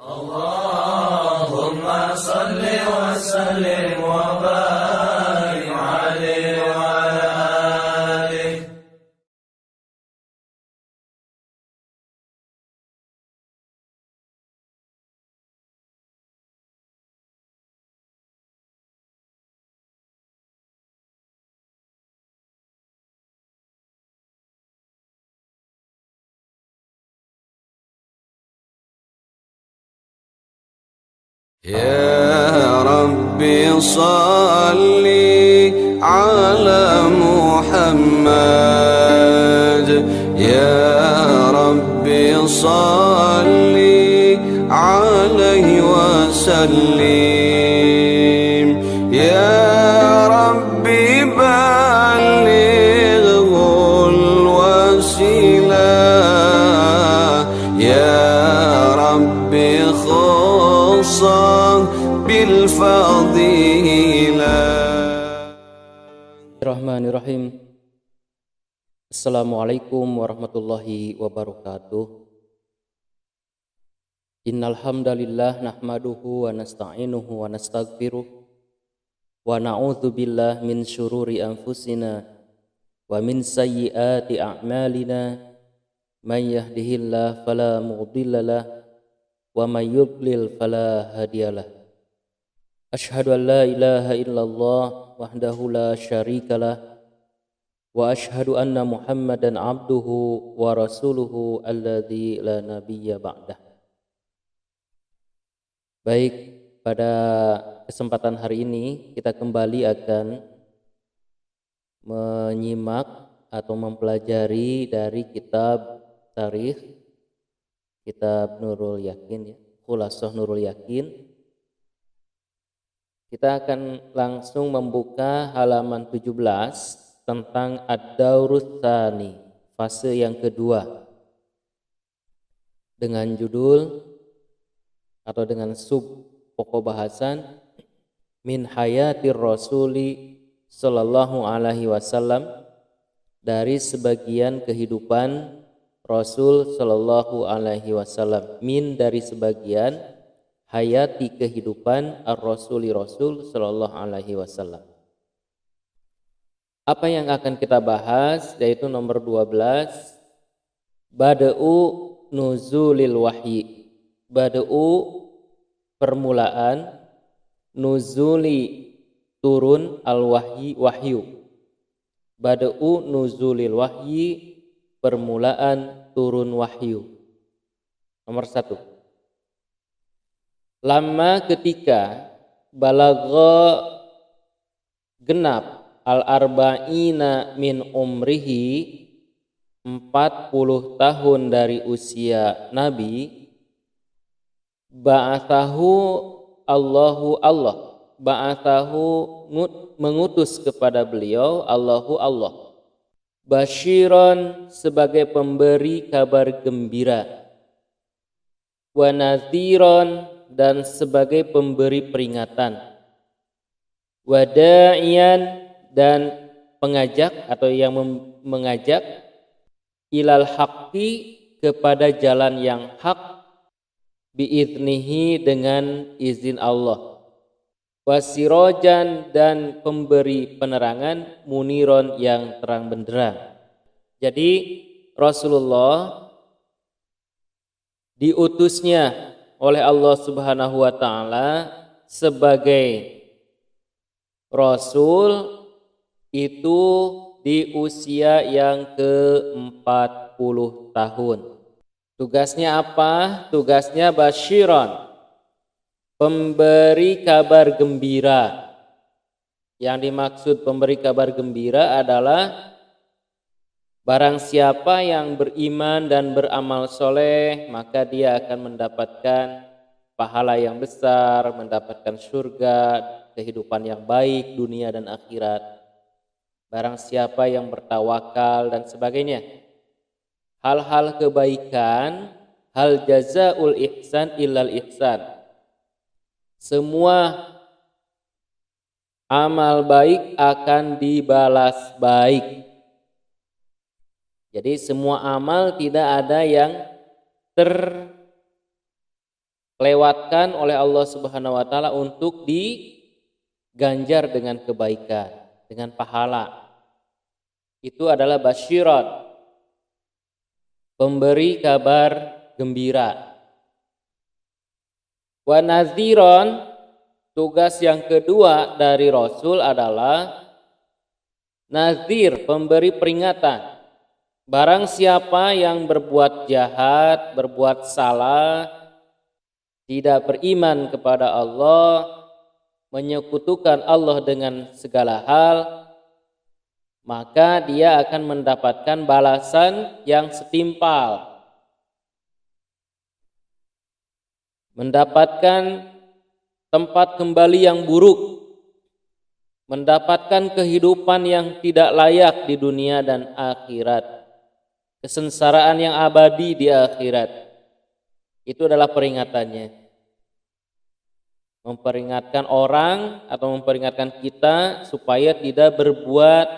Allahumma salli wa sallim wa barik alaihi wa ala alihi. يا ربي صل على محمد يا ربي صل عليه وسلم يا ربي بلغه الوسيلة يا ربي Bismillahirrahmanirrahim. Assalamualaikum warahmatullahi wabarakatuh. Innal hamdalillah nahmaduhu wa nasta'inuhu wa nastaghfiruh wa na'udzu billahi min syururi anfusina wa min sayyiati a'malina may yahdihillahu fala mudhillalah wa may yudlil fala hadiyalah. Asyhadu an la ilaha illallah wahdahu la syarikalah wa asyhadu anna Muhammadan abduhu wa rasuluhu alladzi la nabiyya ba'dah. Baik, pada kesempatan hari ini kita kembali akan menyimak atau mempelajari dari kitab tarikh, kitab Nurul Yakin ya, Khulasah Nurul Yakin. Kita akan langsung membuka halaman 17 tentang Ad-Daurus Tsani, fase yang kedua, dengan judul atau dengan sub pokok bahasan Min Hayatir Rasuli Sallallahu Alaihi Wasallam, dari sebagian kehidupan Rasul Sallallahu Alaihi Wasallam. Min dari sebagian, hayati kehidupan ar-rasuli Rasul sallallahu alaihi wasallam. Apa yang akan kita bahas yaitu nomor 12, Bada'u nuzulil wahyi. Bada'u permulaan, nuzuli turun, al-wahyi wahyu. Bada'u nuzulil wahyi, permulaan turun wahyu. Nomor 1. Lama ketika balagha genap al-arba'ina min umrihi, 40 tahun dari usia Nabi, ba'athahu Allahu Allah, ba'athahu mengutus kepada beliau Allahu Allah, basyiran sebagai pemberi kabar gembira, wa nadhiran dan sebagai pemberi peringatan, wada'iyan dan pengajak atau yang mengajak, ilal haqqi kepada jalan yang hak, biiznihi dengan izin Allah, wasirojan dan pemberi penerangan, muniron yang terang benderang. Jadi Rasulullah diutusnya oleh Allah Subhanahu wa taala sebagai rasul itu di usia yang ke-40 tahun. Tugasnya apa? Tugasnya basyiran, pemberi kabar gembira. Yang dimaksud pemberi kabar gembira adalah barang siapa yang beriman dan beramal soleh, maka dia akan mendapatkan pahala yang besar, mendapatkan surga, kehidupan yang baik dunia dan akhirat. Barang siapa yang bertawakal dan sebagainya. Hal-hal kebaikan, hal jazaul ihsan illal ihsan. Semua amal baik akan dibalas baik. Jadi semua amal tidak ada yang terpeleset kelewatkan oleh Allah Subhanahu wa taala untuk diganjar dengan kebaikan, dengan pahala. Itu adalah basyiran, pemberi kabar gembira. Wa nadhiran, tugas yang kedua dari Rasul adalah nazir, pemberi peringatan. Barang siapa yang berbuat jahat, berbuat salah, tidak beriman kepada Allah, menyekutukan Allah dengan segala hal, maka dia akan mendapatkan balasan yang setimpal. Mendapatkan tempat kembali yang buruk, mendapatkan kehidupan yang tidak layak di dunia dan akhirat, kesengsaraan yang abadi di akhirat. Itu adalah peringatannya. Memperingatkan orang atau memperingatkan kita supaya tidak berbuat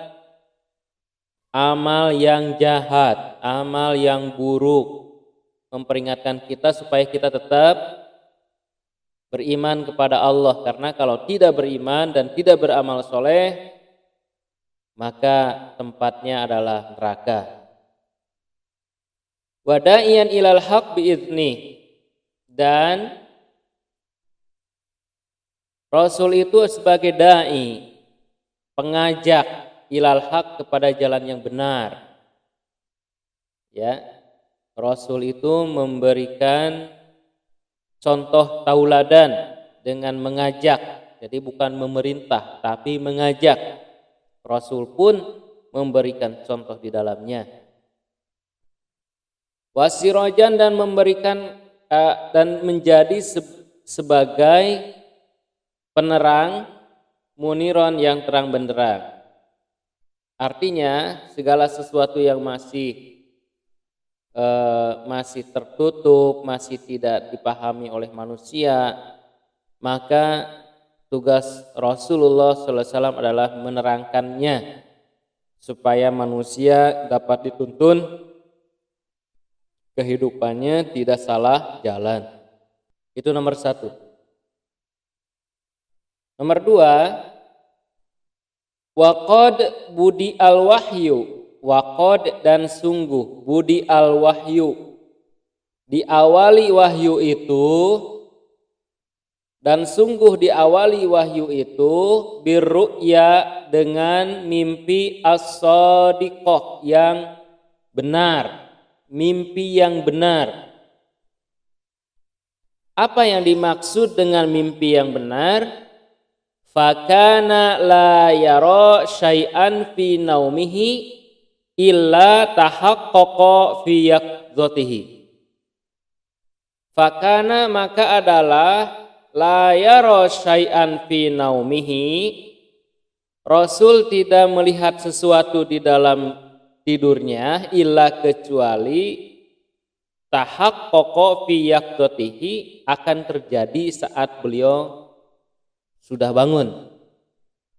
amal yang jahat, amal yang buruk. Memperingatkan kita supaya kita tetap beriman kepada Allah, karena kalau tidak beriman dan tidak beramal soleh, maka tempatnya adalah neraka. Wada'iyan ilal haq bi'idznih, dan Rasul itu sebagai da'i, pengajak ilal haq, kepada jalan yang benar. Ya, Rasul itu memberikan contoh tauladan dengan mengajak. Jadi bukan memerintah, tapi mengajak. Rasul pun memberikan contoh di dalamnya. Wasirajan, dan memberikan dan menjadi sebagai penerang, muniron, yang terang benderang. Artinya segala sesuatu yang masih tertutup, masih tidak dipahami oleh manusia, maka tugas Rasulullah SAW adalah menerangkannya supaya manusia dapat dituntun kehidupannya tidak salah jalan. Itu nomor 1. Nomor 2, waqad budi al-wahyu, waqad, dan sungguh, budi al-wahyu, diawali wahyu itu, dan sungguh diawali wahyu itu, birru'ya, dengan mimpi as-shadiqah, yang benar, mimpi yang benar. Apa yang dimaksud dengan mimpi yang benar? Fakana la yara syai'an fi naumihi illa tahaqqaqa fi yaqdzatihi. Fakana, maka adalah, la yara syai'an fi naumihi, Rasul tidak melihat sesuatu di dalam tidurnya, illa, kecuali tahaqqaqa fi yaqdzatihi, akan terjadi saat beliau sudah bangun,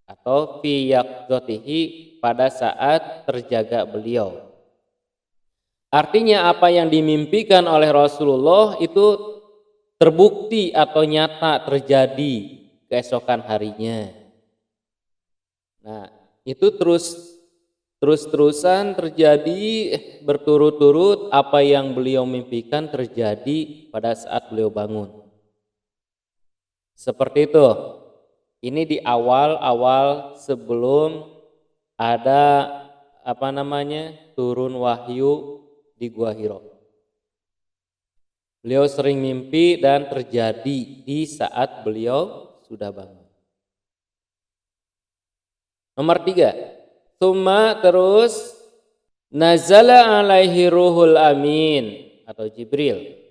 atau fi yaqdzatihi, pada saat terjaga beliau. Artinya apa yang dimimpikan oleh Rasulullah itu terbukti atau nyata terjadi keesokan harinya. Nah, itu terus-terusan terjadi, berturut-turut, apa yang beliau mimpikan terjadi pada saat beliau bangun. Seperti itu. Ini di awal-awal sebelum ada turun wahyu di Gua Hira. Beliau sering mimpi dan terjadi di saat beliau sudah bangun. Nomor 3, tsumma, terus, nazala alaihi ruhul amin, atau Jibril.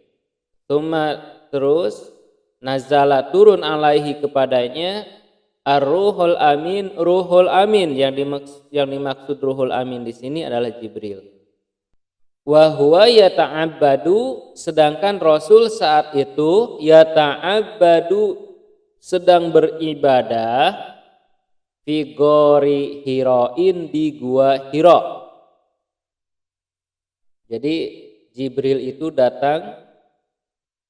Tsumma, terus, nazala, turun, alaihi, kepadanya, ar-ruhul amin, ruhul amin, yang dimaksud ruhul amin di sini adalah Jibril. Wa huwa yata'abbadu, sedangkan Rasul saat itu yata'abbadu, sedang beribadah, fi gori Hira'in, di Gua Hira. Jadi Jibril itu datang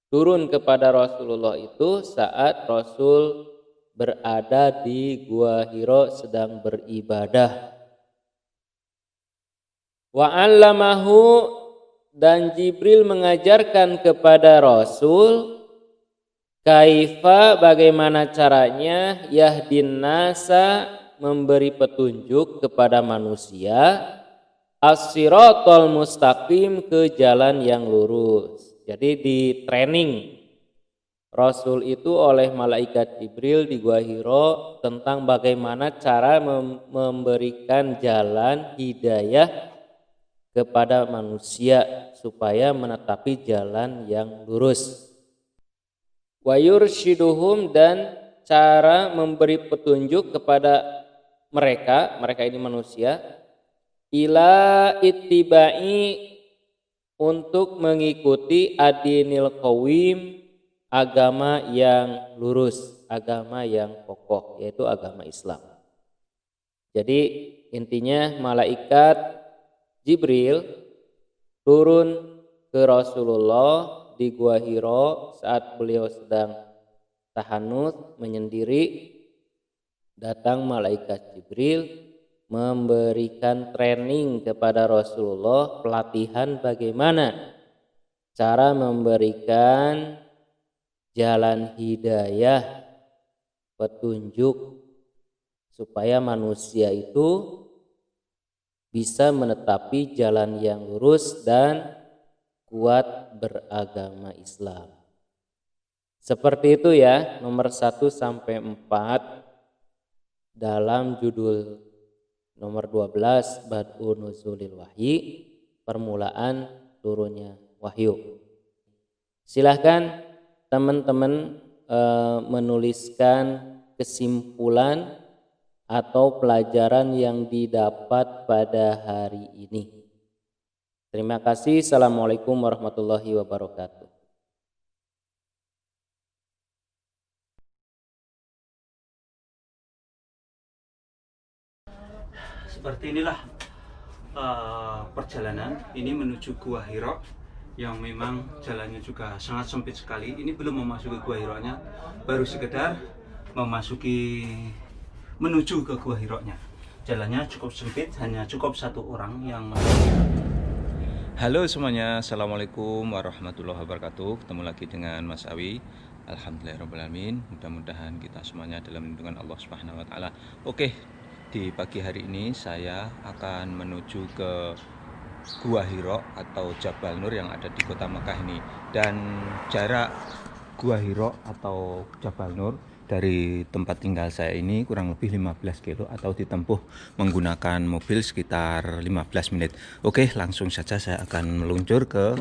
turun kepada Rasulullah itu saat Rasul berada di Gua Hira sedang beribadah. Wa 'allamahu, dan Jibril mengajarkan kepada Rasul kaifa, bagaimana caranya, yahdin nasa, memberi petunjuk kepada manusia, as-siratal mustaqim, ke jalan yang lurus. Jadi di training Rasul itu oleh malaikat Jibril di Gua Hira tentang bagaimana cara memberikan jalan hidayah kepada manusia supaya menetapi jalan yang lurus. Wa yurshiduhum, dan cara memberi petunjuk kepada mereka ini manusia, ila ittibai, untuk mengikuti adinil qawim, agama yang lurus, agama yang kokoh, yaitu agama Islam. Jadi intinya malaikat Jibril turun ke Rasulullah di Gua Hira saat beliau sedang tahanut menyendiri. Datang malaikat Jibril memberikan training kepada Rasulullah, pelatihan bagaimana cara memberikan jalan hidayah, petunjuk supaya manusia itu bisa menetapi jalan yang lurus dan kuat beragama Islam. Seperti itu ya, nomor 1 sampai 4 dalam judul nomor 12, Bad'u Nuzulil Wahyi, permulaan turunnya wahyu. Silahkan teman-teman menuliskan kesimpulan atau pelajaran yang didapat pada hari ini. Terima kasih. Assalamualaikum warahmatullahi wabarakatuh. Seperti inilah perjalanan ini menuju Gua Hira, yang memang jalannya juga sangat sempit sekali. Ini belum memasuki Gua Hiranya, baru sekedar menuju ke Gua Hiranya. Jalannya cukup sempit, hanya cukup 1 orang yang. Halo semuanya, assalamualaikum warahmatullahi wabarakatuh. Ketemu lagi dengan Mas Awi. Alhamdulillahirobbilalamin. Mudah-mudahan kita semuanya dalam lindungan Allah Subhanahu Wa Taala. Oke, di pagi hari ini saya akan menuju ke Gua Hira atau Jabal Nur yang ada di kota Mekah ini. Dan jarak Gua Hira atau Jabal Nur dari tempat tinggal saya ini kurang lebih 15 kilo atau ditempuh menggunakan mobil sekitar 15 menit. Oke, langsung saja saya akan meluncur ke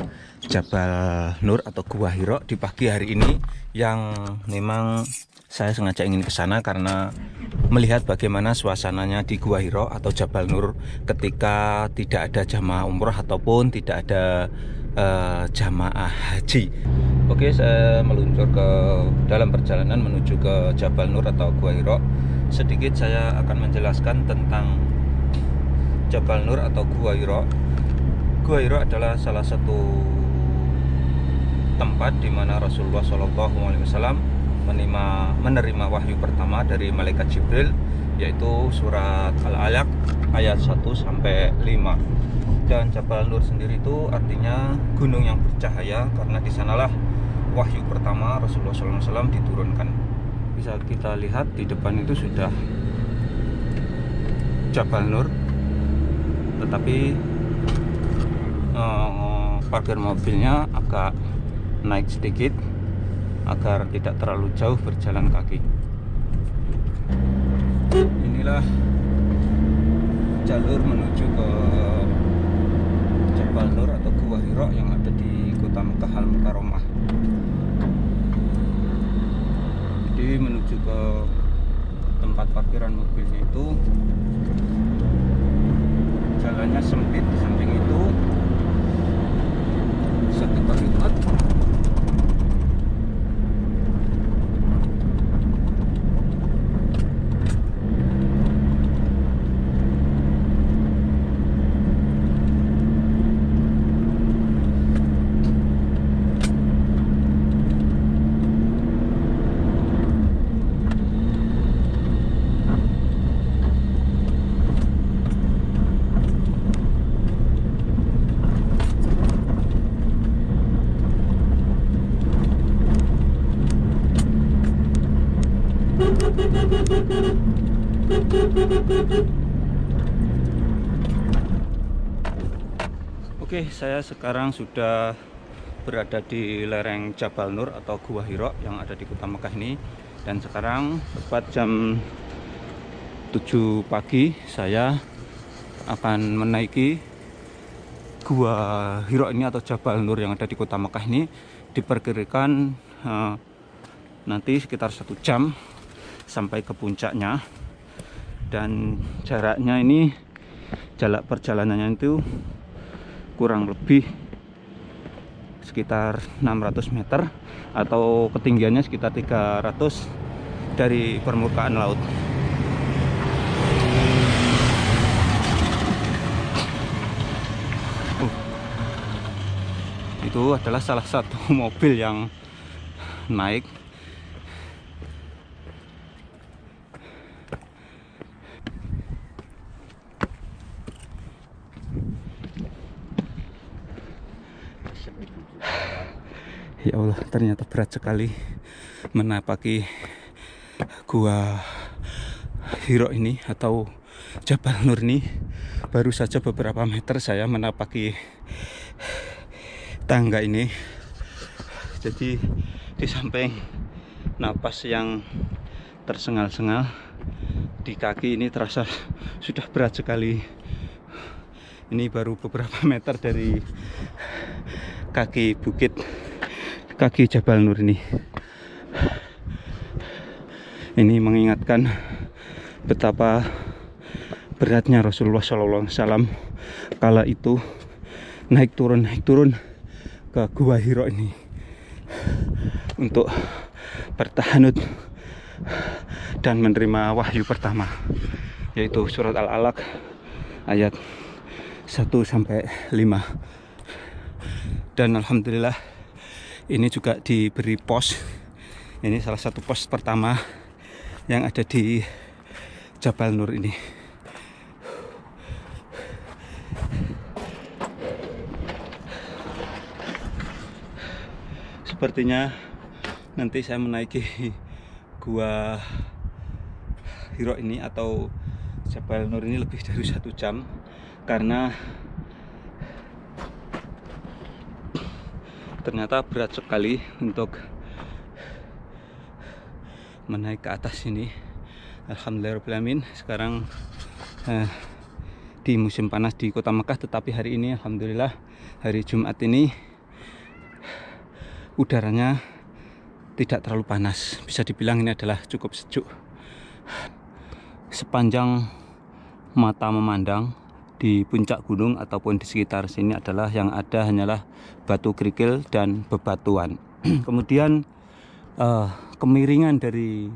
Jabal Nur atau Gua Hira di pagi hari ini, yang memang saya sengaja ingin ke sana karena melihat bagaimana suasananya di Gua Hira atau Jabal Nur ketika tidak ada jamaah umroh ataupun tidak ada jamaah haji. Oke, saya meluncur ke dalam perjalanan menuju ke Jabal Nur atau Gua Hira. Sedikit saya akan menjelaskan tentang Jabal Nur atau Gua Hira. Gua Hira adalah salah satu tempat di mana Rasulullah SAW menerima wahyu pertama dari malaikat Jibril, yaitu surat Al-Alaq ayat 1 sampai 5. Dan Jabal Nur sendiri itu artinya gunung yang bercahaya, karena di sanalah wahyu pertama Rasulullah SAW diturunkan. Bisa kita lihat di depan itu sudah Jabal Nur, tetapi parkir mobilnya agak naik sedikit agar tidak terlalu jauh berjalan kaki. Inilah jalur menuju ke Jabal Nur atau Gua Hira yang ada di kota Mekah Al-Mukarramah. Jadi menuju ke tempat parkiran mobilnya itu jalannya sempit, di samping itu bisa kita lihat Oke, saya sekarang sudah berada di lereng Jabal Nur atau Gua Hira yang ada di kota Mekah ini. Dan sekarang tepat jam 7 pagi saya akan menaiki Gua Hira ini atau Jabal Nur yang ada di kota Mekah ini. Diperkirakan nanti sekitar 1 jam sampai ke puncaknya. Dan jaraknya ini, jarak perjalanannya itu kurang lebih sekitar 600 meter atau ketinggiannya sekitar 300 dari permukaan laut. Itu adalah salah satu mobil yang naik. Ya Allah, ternyata berat sekali menapaki Gua Hira ini atau Jabal Nur ini. Baru saja beberapa meter saya menapaki tangga ini. Jadi di samping napas yang tersengal-sengal, di kaki ini terasa sudah berat sekali. Ini baru beberapa meter dari kaki bukit, kaki Jabal Nur ini. Ini mengingatkan betapa beratnya Rasulullah SAW kala itu naik turun ke Gua Hira ini untuk bertahanut dan menerima wahyu pertama, yaitu surat Al-Alaq ayat 1-5. Dan alhamdulillah ini juga diberi pos. Ini salah satu pos pertama yang ada di Jabal Nur ini. Sepertinya nanti saya menaiki Gua Hira ini atau Jabal Nur ini lebih dari 1 jam, karena ternyata berat sekali untuk menaik ke atas ini. Alhamdulillahirrahmanirrahim. Sekarang di musim panas di kota Mekah, tetapi hari ini alhamdulillah hari Jumat ini udaranya tidak terlalu panas. Bisa dibilang ini adalah cukup sejuk. Sepanjang mata memandang di puncak gunung ataupun di sekitar sini adalah yang ada hanyalah batu kerikil dan bebatuan. Kemudian kemiringan dari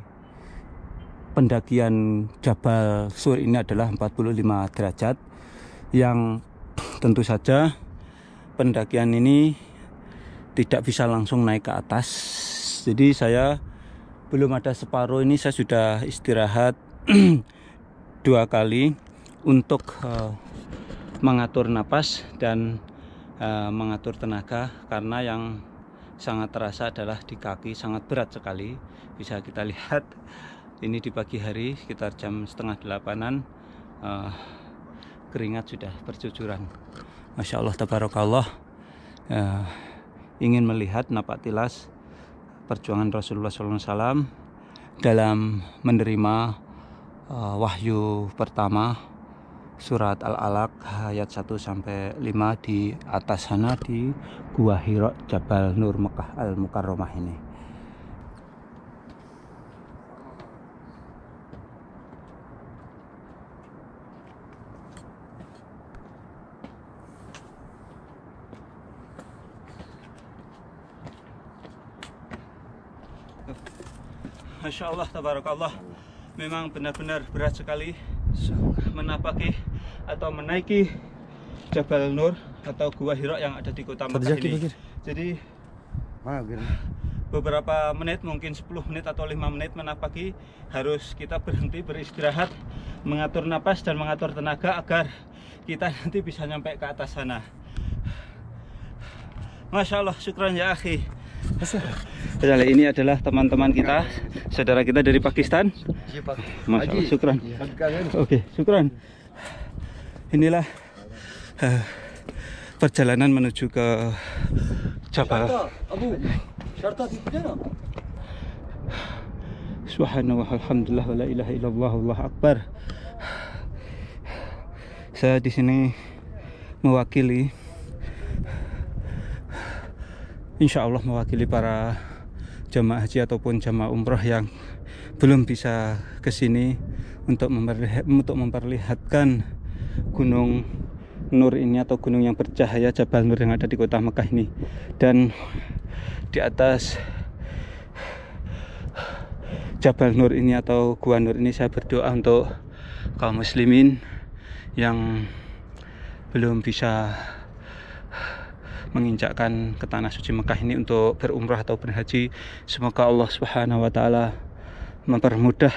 pendakian Jabal Sur ini adalah 45 derajat, yang tentu saja pendakian ini tidak bisa langsung naik ke atas. Jadi saya belum ada separuh ini, saya sudah istirahat 2 kali untuk mengatur napas dan mengatur tenaga, karena yang sangat terasa adalah di kaki, sangat berat sekali. Bisa kita lihat ini di pagi hari sekitar jam 7:30-an, keringat sudah bercucuran. Masya Allah, tabarakallah. Ingin melihat napak tilas perjuangan Rasulullah SAW dalam menerima wahyu pertama surat Al-Alaq ayat 1-5 di atas sana di Gua Hira Jabal Nur Mekah Al-Mukarramah ini. Masya Allah, tabarakallah. Memang benar-benar berat sekali menapaki atau menaiki Jabal Nur atau Gua Hira yang ada di kota Mekah ini. Jadi beberapa menit, mungkin 10 menit atau 5 menit menapaki, harus kita berhenti beristirahat, mengatur napas dan mengatur tenaga agar kita nanti bisa nyampe ke atas sana. Masya Allah, syukran ya akhi. Misalnya ini adalah teman-teman kita, saudara kita dari Pakistan. Masya Allah, syukran. Oke, syukran. Inilah perjalanan menuju ke Jabal. Subhanallah, alhamdulillah, wa la ilaha illallah, Allahu akbar. Saya di sini mewakili, insya Allah mewakili para jamaah haji ataupun jamaah umroh yang belum bisa ke sini untuk memperlihatkan Gunung Nur ini atau gunung yang bercahaya Jabal Nur yang ada di kota Mekah ini. Dan di atas Jabal Nur ini atau Gua Nur ini saya berdoa untuk kaum muslimin yang belum bisa menginjakkan ke tanah suci Mekah ini untuk berumrah atau berhaji. Semoga Allah Subhanahu wa taala mempermudah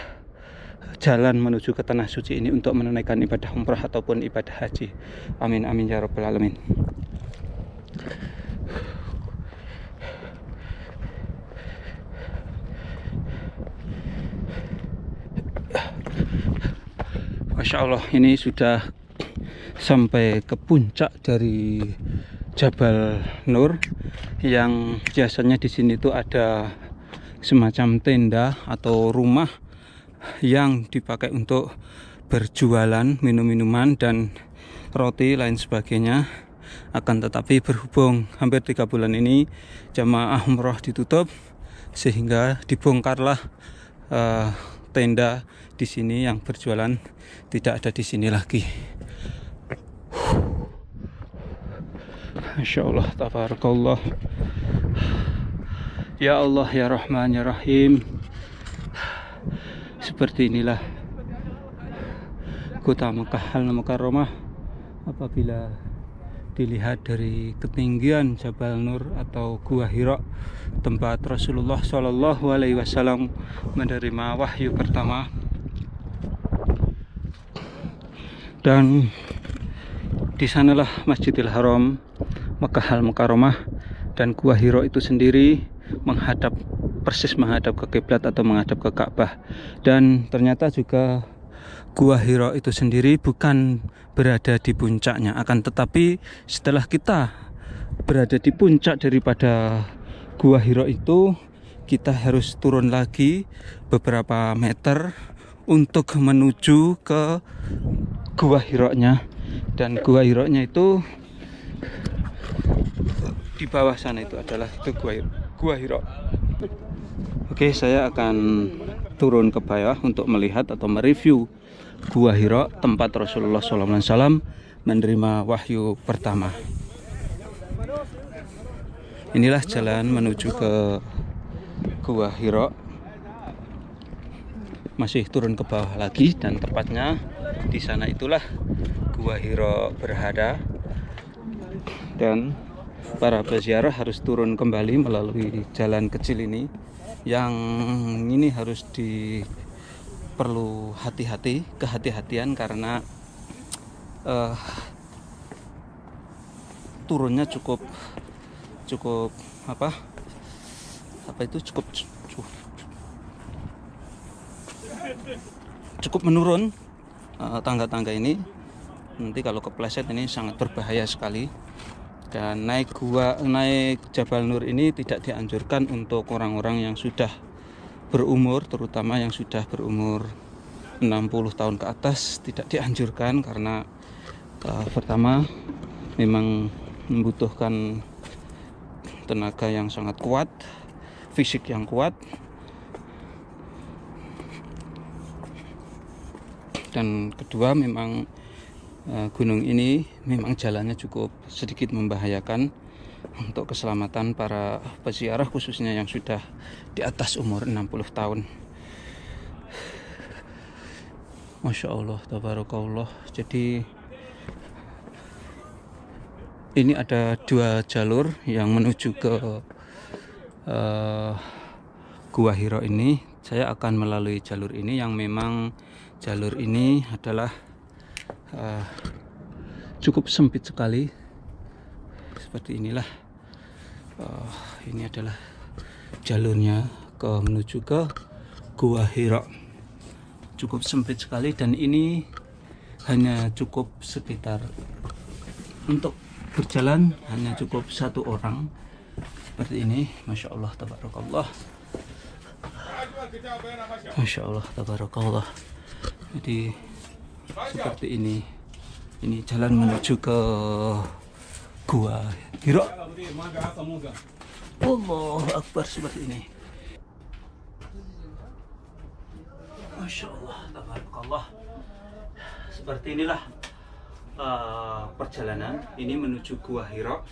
jalan menuju ke tanah suci ini untuk menunaikan ibadah umrah ataupun ibadah haji. Amin amin ya rabbal alamin. Masya Allah, ini sudah sampai ke puncak dari Jabal Nur, yang biasanya di sini tuh ada semacam tenda atau rumah yang dipakai untuk berjualan minum-minuman dan roti lain sebagainya. Akan tetapi berhubung hampir 3 bulan ini jamaah umroh ditutup, sehingga dibongkarlah tenda di sini yang berjualan tidak ada di sini lagi. Masya Allah, tabarakallah. Ya Allah, ya Rahman, ya Rahim. Seperti inilah kota Mekah Al-Mukarramah apabila dilihat dari ketinggian Jabal Nur atau Gua Hira, tempat Rasulullah SAW menerima wahyu pertama. Dan di sanalah Masjidil Haram, Mekah Al-Mukarramah, dan Gua Hira itu sendiri persis menghadap ke kiblat atau menghadap ke Ka'bah. Dan ternyata juga Gua Hira itu sendiri bukan berada di puncaknya, akan tetapi setelah kita berada di puncak daripada Gua Hira itu, kita harus turun lagi beberapa meter untuk menuju ke Gua Hira-nya. Dan Gua Hira-nya itu di bawah sana, itu adalah Gua Hira. Oke, saya akan turun ke bawah untuk melihat atau mereview Gua Hira, tempat Rasulullah SAW menerima wahyu pertama. Inilah jalan menuju ke Gua Hira. Masih turun ke bawah lagi, dan tepatnya di sana itulah Gua Hira berada. Dan para peziarah harus turun kembali melalui jalan kecil ini, yang ini harus perlu kehati-hatian karena turunnya cukup menurun. Tangga-tangga ini nanti kalau kepleset ini sangat berbahaya sekali. Dan naik Jabal Nur ini tidak dianjurkan untuk orang-orang yang sudah berumur, terutama yang sudah berumur 60 tahun ke atas. Tidak dianjurkan karena pertama memang membutuhkan tenaga yang sangat kuat, fisik yang kuat, dan kedua memang gunung ini memang jalannya cukup sedikit membahayakan untuk keselamatan para peziarah, khususnya yang sudah di atas umur 60 tahun. Masya Allah, tabarakallah. Jadi ini ada 2 jalur yang menuju ke Gua Hira ini. Saya akan melalui jalur ini, yang memang jalur ini adalah cukup sempit sekali. Seperti inilah. Ini adalah jalurnya menuju ke Gua Hira. Cukup sempit sekali dan ini hanya cukup sekitar untuk berjalan hanya cukup satu orang seperti ini. Masya Allah tabarakallah, Masya Allah tabarakallah. Jadi seperti ini jalan menuju ke Gua Hira. Allahu Akbar, seperti ini. Masya Allah tabarakallah. Seperti inilah perjalanan ini menuju Gua Hira,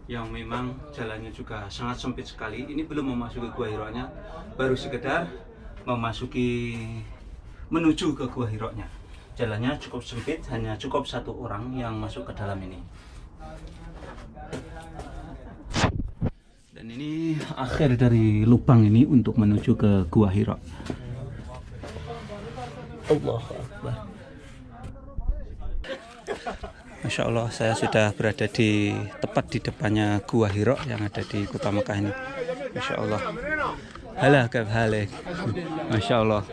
yang memang jalannya juga sangat sempit sekali. Ini belum memasuki Gua Hira-nya, baru sekedar menuju ke Gua Hira-nya. Jalannya cukup sempit, hanya cukup satu orang yang masuk ke dalam ini. Dan ini akhir dari lubang ini untuk menuju ke Gua Hira. Allahu Akbar. Masya Allah, saya sudah berada tepat di depannya Gua Hira yang ada di kota Mekah ini. Masya Allah. Halah kaf halik. Masya Allah.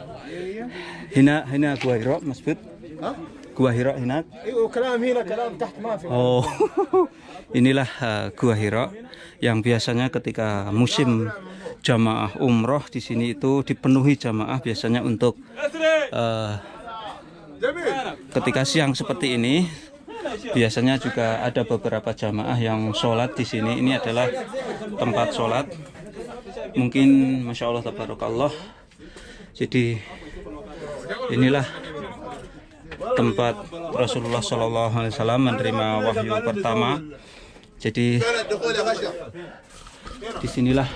Hina Gua Hira, Mas Bud. Gua Hira hina. Oh, inilah Gua Hira yang biasanya ketika musim jamaah umroh di sini itu dipenuhi jamaah, biasanya untuk ketika siang seperti ini. Biasanya juga ada beberapa jamaah yang sholat di sini. Ini adalah tempat sholat. Mungkin Masya Allah tabarakallah. Jadi inilah tempat Rasulullah SAW menerima wahyu pertama. Jadi disinilah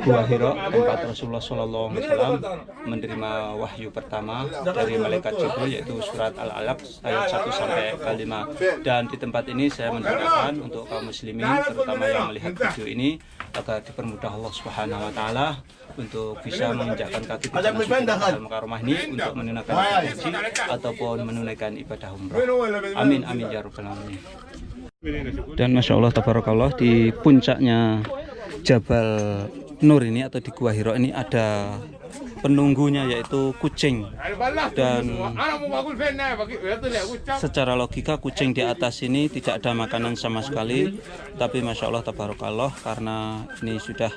Gua Hira, tempat Rasulullah SAW menerima wahyu pertama dari malaikat Jibril, yaitu surat Al-Alaq ayat 1 sampai 5. Dan di tempat ini saya mendoakan untuk kaum muslimin, terutama yang melihat video ini, agar dipermudah Allah Subhanahu wa Ta'ala untuk bisa menginjakkan kaki di Masjidil Mukarramah ini untuk menunaikan ibadah haji ataupun menunaikan ibadah umrah. Amin amin ya rabbal alamin. Dan Masya Allah tabarakallah, di puncaknya Jabal Nur ini atau di Gua Hira ini ada penunggunya, yaitu kucing. Dan secara logika kucing di atas ini tidak ada makanan sama sekali, tapi Masya Allah tabarakallah, karena ini sudah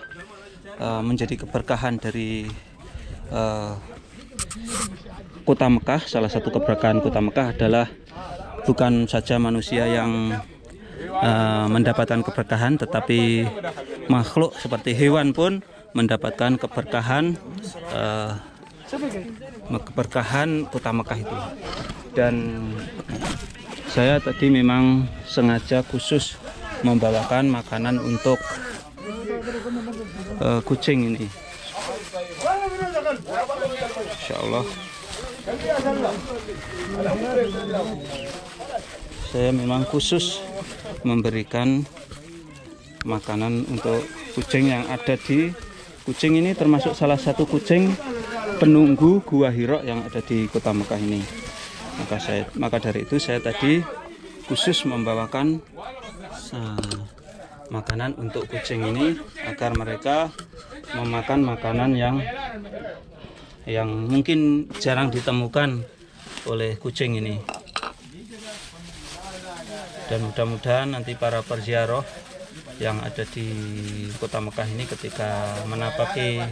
menjadi keberkahan dari kota Mekah. Salah satu keberkahan kota Mekah adalah bukan saja manusia yang mendapatkan keberkahan, tetapi makhluk seperti hewan pun mendapatkan keberkahan kota Mekah itu. Dan saya tadi memang sengaja khusus membawakan makanan untuk kucing ini. Insya Allah saya memang khusus memberikan makanan untuk kucing yang ada di kucing ini, termasuk salah satu kucing penunggu Gua Hira yang ada di kota Mekah ini. Maka dari itu saya tadi khusus membawakan makanan untuk kucing ini agar mereka memakan makanan yang mungkin jarang ditemukan oleh kucing ini. Dan mudah-mudahan nanti para perziarah yang ada di kota Mekah ini ketika menapaki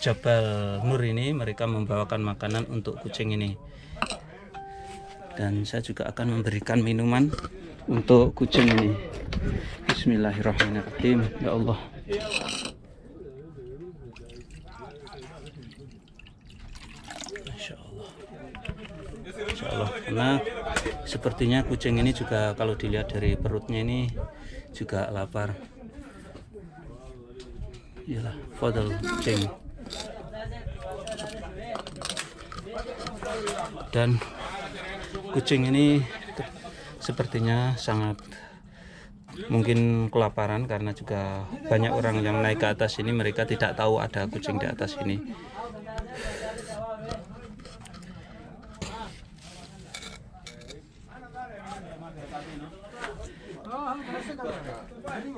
Jabal Nur ini, mereka membawakan makanan untuk kucing ini. Dan saya juga akan memberikan minuman untuk kucing ini. Bismillahirrahmanirrahim. Ya Allah. Masya Allah. Masya Allah. Karena sepertinya kucing ini juga kalau dilihat dari perutnya ini juga lapar. Iyalah, fadal kucing. Dan kucing ini sepertinya sangat mungkin kelaparan, karena juga banyak orang yang naik ke atas ini mereka tidak tahu ada kucing di atas ini.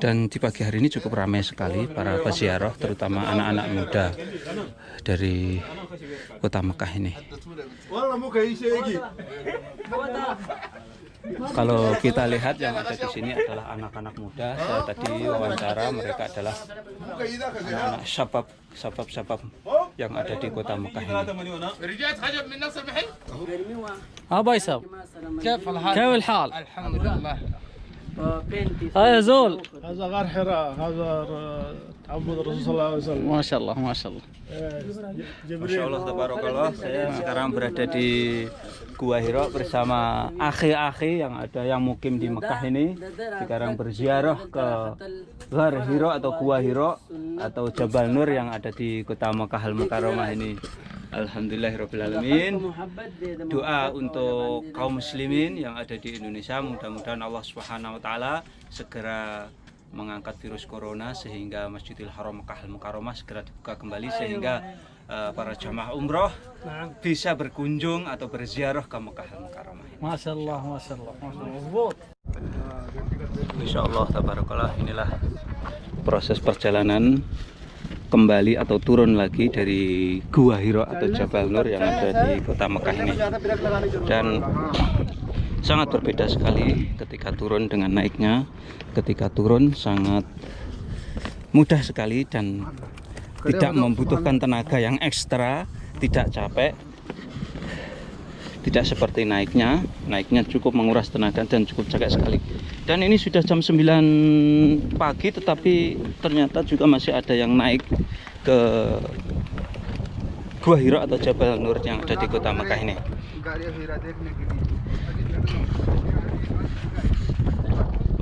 Dan di pagi hari ini cukup ramai sekali para peziarah, terutama anak-anak muda dari kota Mekah ini. Kalau kita lihat yang ada di sini adalah anak-anak muda. Saya tadi wawancara, mereka adalah anak-anak syabab yang ada di kota Mekah ini. أبا يسب كيف الحال؟ الحمد لله. هذا زول هذا غار حراء، هذا تعبد الرسول صلى الله عليه وسلم. ما شاء الله ما شاء الله. Masya Allah, tabarakallah. Saya sekarang berada di Gua Hira bersama akhi-akhi yang ada yang mukim di Mekah ini. Sekarang berziarah ke Ghar Hira atau Gua Hira atau Jabal Nur yang ada di kota Mekah Al-Mukarramah ini. Alhamdulillahirrahmanirrahim. Doa untuk kaum muslimin yang ada di Indonesia, mudah-mudahan Allah Subhanahu wa taala segera mengangkat virus corona sehingga Masjidil Haram Mekah Al-Mukarramah segera dibuka kembali sehingga para jamaah umroh bisa berkunjung atau berziarah ke Mekah Al-Mukarramah. ما شاء الله ما شاء الله ما شاء الله مضبوط. Insyaallah tabarakallah, inilah proses perjalanan kembali atau turun lagi dari Gua Hira atau Jabal Nur yang ada di kota Mekah ini. Dan sangat berbeda sekali ketika turun dengan naiknya. Ketika turun sangat mudah sekali dan tidak membutuhkan tenaga yang ekstra, tidak capek. Tidak seperti naiknya cukup menguras tenaga dan cukup capek sekali. Dan ini sudah jam 9 pagi tetapi ternyata juga masih ada yang naik ke Gua Hira atau Jabal Nur yang ada di kota Mekah ini.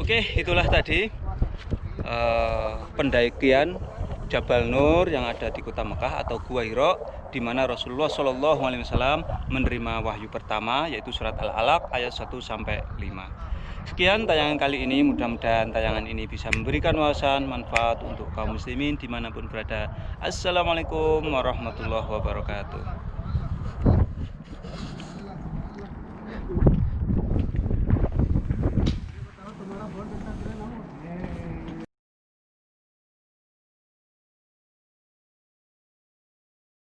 Oke, itulah tadi pendakian Jabal Nur yang ada di kota Mekah atau Gua Hira, di mana Rasulullah SAW menerima wahyu pertama yaitu surat Al-Alaq ayat 1 sampai 5. Sekian tayangan kali ini, mudah-mudahan tayangan ini bisa memberikan wawasan manfaat untuk kaum muslimin dimanapun berada. Assalamualaikum warahmatullahi wabarakatuh.